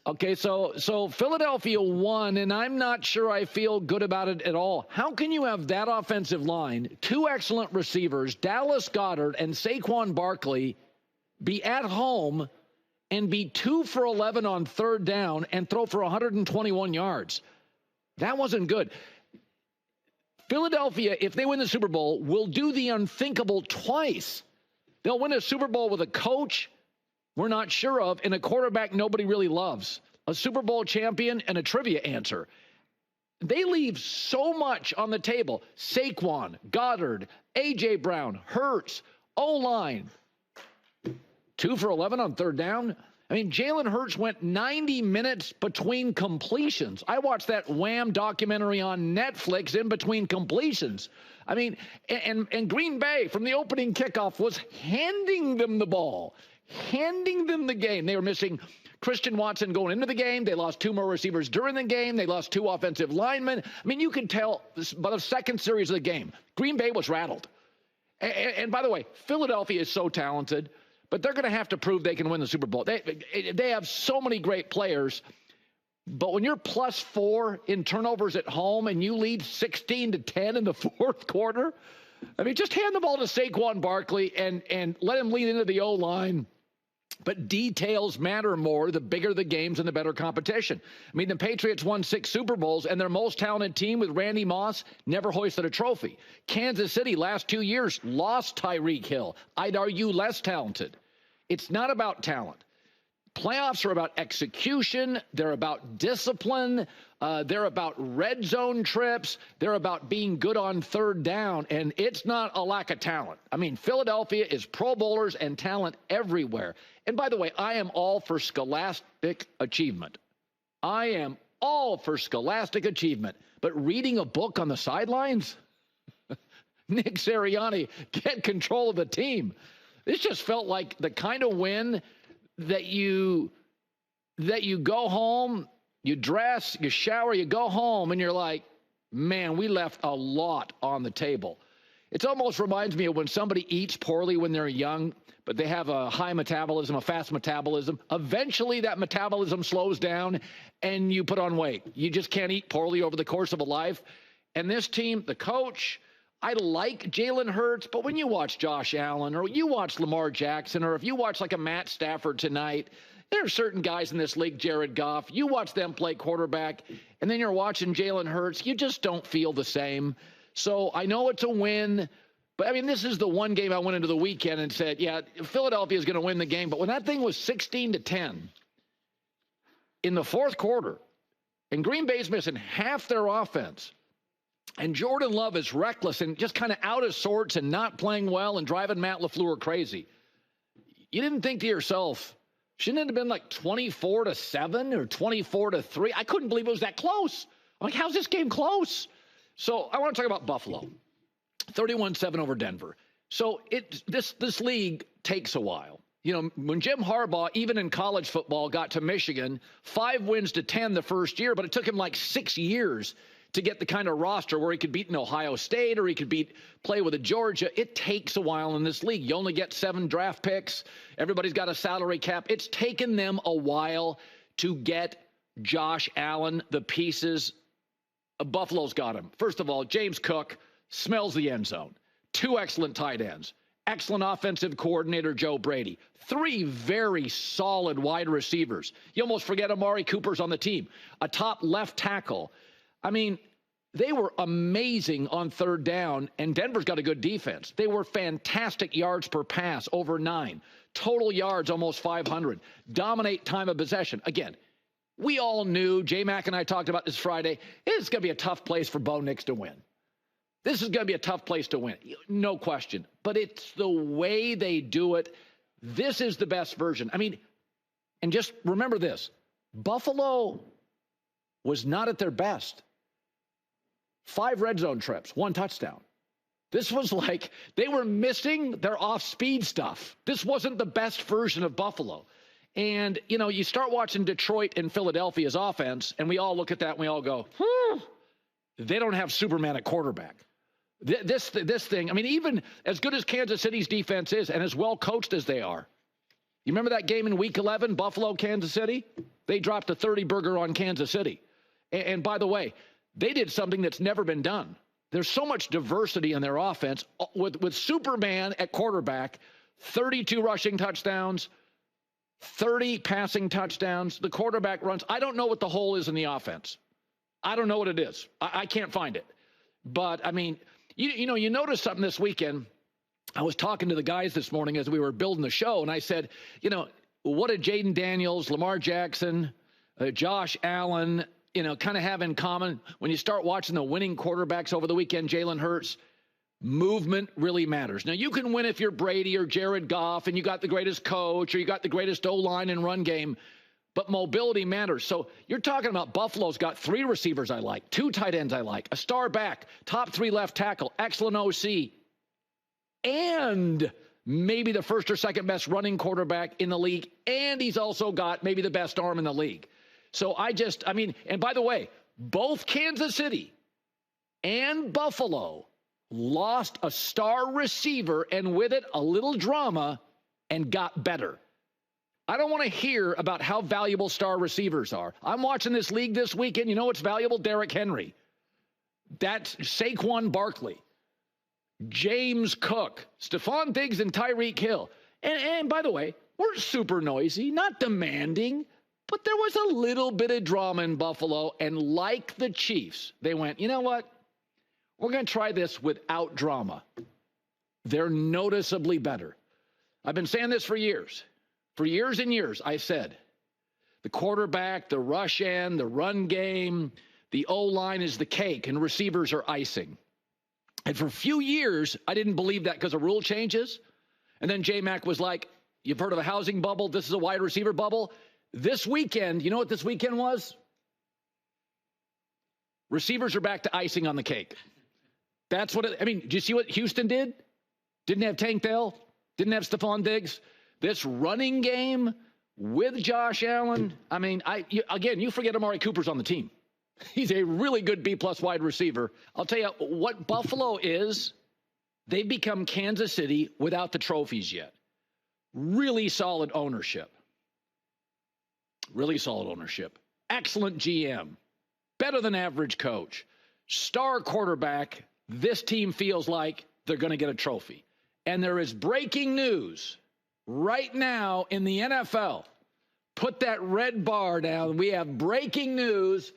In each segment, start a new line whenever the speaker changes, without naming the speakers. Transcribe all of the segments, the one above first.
Okay, so Philadelphia won, and I'm not sure I feel good about it at all. How can you have that offensive line, two excellent receivers, Dallas Goedert and Saquon Barkley, be at home and be 2 for 11 on third down and throw for 121 yards? That wasn't good. Philadelphia, if they win the Super Bowl, will do the unthinkable twice. They'll win a Super Bowl with a coach we're not sure of, and a quarterback nobody really loves, a Super Bowl champion, and a trivia answer. They leave so much on the table. Saquon, Goddard, A.J. Brown, Hurts, O-line. 2 for 11 on third down. I mean, Jalen Hurts went 90 minutes between completions. I watched that Wham documentary on Netflix in between completions. I mean, and Green Bay from the opening kickoff was handing them the ball, handing them the game. They were missing Christian Watson going into the game. They lost 2 more receivers during the game. They lost 2 offensive linemen. I mean, you can tell by the second series of the game, Green Bay was rattled. And by the way, Philadelphia is so talented, but they're going to have to prove they can win the Super Bowl. They have so many great players, but when you're +4 in turnovers at home and you lead 16-10 in the fourth quarter, I mean, just hand the ball to Saquon Barkley and let him lead into the O-line. But details matter more the bigger the games and the better competition. I mean, the Patriots won 6 Super Bowls, and their most talented team with Randy Moss never hoisted a trophy. Kansas City, last 2 years, lost Tyreek Hill. I'd argue less talented. It's not about talent. Playoffs are about execution. They're about discipline. They're about red zone trips. They're about being good on third down, and it's not a lack of talent. I mean, Philadelphia is Pro Bowlers and talent everywhere. And by the way, I am all for scholastic achievement. I am all for scholastic achievement. But reading a book on the sidelines? Nick Sirianni, get control of the team. This just felt like the kind of win that you go home, you dress, you shower, you go home, and you're like, man, we left a lot on the table. It almost reminds me of when somebody eats poorly when they're young, but they have a high metabolism, a fast metabolism. Eventually that metabolism slows down and you put on weight. You just can't eat poorly over the course of a life. And this team, the coach, I like Jalen Hurts, but when you watch Josh Allen or you watch Lamar Jackson, or if you watch like a Matt Stafford tonight, there are certain guys in this league, Jared Goff, you watch them play quarterback, and then you're watching Jalen Hurts, you just don't feel the same. So I know it's a win, but I mean, this is the one game I went into the weekend and said, yeah, Philadelphia is going to win the game. But when that thing was 16-10 in the fourth quarter, and Green Bay's missing half their offense, and Jordan Love is reckless and just kind of out of sorts and not playing well and driving Matt LaFleur crazy, you didn't think to yourself, shouldn't it have been like 24-7 or 24-3? I couldn't believe it was that close. I'm like, how's this game close? So I want to talk about Buffalo. 31-7 over Denver. So this league takes a while. You know, when Jim Harbaugh, even in college football, got to Michigan, 5 wins to 10 the first year, but it took him like 6 years to get the kind of roster where he could beat an Ohio State or he could play with a Georgia. It takes a while in this league. You only get 7 draft picks. Everybody's got a salary cap. It's taken them a while to get Josh Allen the pieces. Buffalo's got him. First of all, James Cook smells the end zone. 2 excellent tight ends. Excellent offensive coordinator, Joe Brady. 3 very solid wide receivers. You almost forget Amari Cooper's on the team. A top left tackle. I mean, they were amazing on third down, and Denver's got a good defense. They were fantastic yards per pass, over 9. Total yards, almost 500. Dominate time of possession. Again, we all knew, J-Mac and I talked about this Friday, it's going to be a tough place for Bo Nix to win. This is going to be a tough place to win, no question. But it's the way they do it. This is the best version. I mean, and just remember this. Buffalo was not at their best. 5 red zone trips, 1 touchdown. This was like they were missing their off-speed stuff. This wasn't the best version of Buffalo. And, you know, you start watching Detroit and Philadelphia's offense, and we all look at that and we all go, they don't have Superman at quarterback. This thing, I mean, even as good as Kansas City's defense is and as well coached as they are. You remember that game in Week 11, Buffalo, Kansas City? They dropped a 30 burger on Kansas City. And by the way, they did something that's never been done. There's so much diversity in their offense. With Superman at quarterback, 32 rushing touchdowns, 30 passing touchdowns. The quarterback runs. I don't know what the hole is in the offense. I don't know what it is. I can't find it. But, I mean, you noticed something this weekend. I was talking to the guys this morning as we were building the show, and I said, what did Jaden Daniels, Lamar Jackson, Josh Allen, kind of have in common? When you start watching the winning quarterbacks over the weekend, Jalen Hurts, movement really matters. Now, you can win if you're Brady or Jared Goff and you got the greatest coach or you got the greatest O-line and run game, but mobility matters. So you're talking about Buffalo's got 3 receivers I like, 2 tight ends I like, a star back, top 3 left tackle, excellent OC, and maybe the first or second best running quarterback in the league, and he's also got maybe the best arm in the league. So and by the way, both Kansas City and Buffalo lost a star receiver and with it a little drama and got better. I don't want to hear about how valuable star receivers are. I'm watching this league this weekend. You know what's valuable? Derrick Henry. That's Saquon Barkley, James Cook, Stephon Diggs, and Tyreek Hill. And by the way, we're super noisy, not demanding, but there was a little bit of drama in Buffalo. And like the Chiefs, they went, you know what? We're going to try this without drama. They're noticeably better. I've been saying this for years. For years and years, I said, the quarterback, the rush end, the run game, the O-line is the cake, and receivers are icing. And for a few years, I didn't believe that because of rule changes. And then J-Mac was like, you've heard of a housing bubble? This is a wide receiver bubble. This weekend, you know what this weekend was? Receivers are back to icing on the cake. That's what do you see what Houston did? Didn't have Tank Dell, didn't have Stephon Diggs. This running game with Josh Allen, you forget Amari Cooper's on the team. He's a really good B-plus wide receiver. I'll tell you what Buffalo is. They've become Kansas City without the trophies yet. Really solid ownership. Really solid ownership. Excellent GM. Better than average coach. Star quarterback. This team feels like they're going to get a trophy. And there is breaking news right now in the NFL. Put that red bar down. We have breaking news.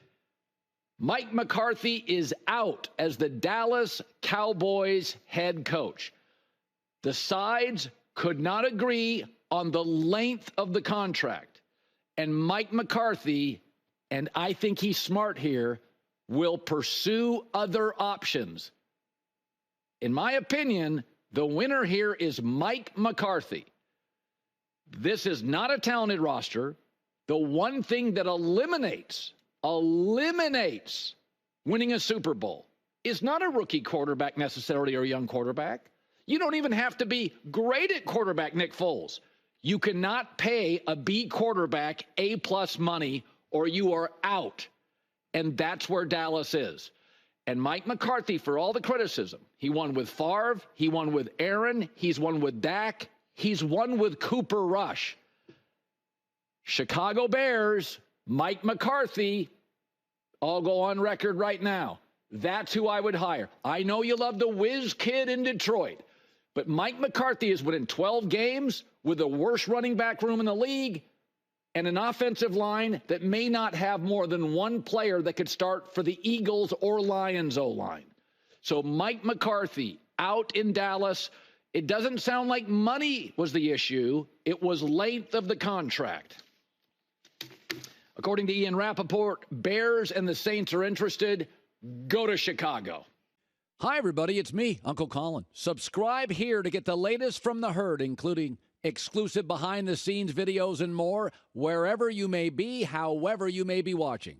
Mike McCarthy is out as the Dallas Cowboys head coach. The sides could not agree on the length of the contract. And Mike McCarthy, and I think he's smart here, will pursue other options. In my opinion, the winner here is Mike McCarthy. This is not a talented roster. The one thing that eliminates winning a Super Bowl is not a rookie quarterback necessarily or a young quarterback. You don't even have to be great at quarterback, Nick Foles. You cannot pay a B quarterback A-plus money or you are out. And that's where Dallas is. And Mike McCarthy, for all the criticism, he won with Favre, he won with Aaron, he's won with Dak, he's won with Cooper Rush. Chicago Bears, Mike McCarthy, I'll go on record right now. That's who I would hire. I know you love the whiz kid in Detroit, but Mike McCarthy is winning 12 games with the worst running back room in the league and an offensive line that may not have more than one player that could start for the Eagles or Lions O-line. So Mike McCarthy out in Dallas. It doesn't sound like money was the issue. It was length of the contract. According to Ian Rappaport, Bears and the Saints are interested. Go to Chicago.
Hi, everybody. It's me, Uncle Colin. Subscribe here to get the latest from the herd, including exclusive behind-the-scenes videos and more, wherever you may be, however you may be watching.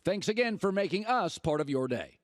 Thanks again for making us part of your day.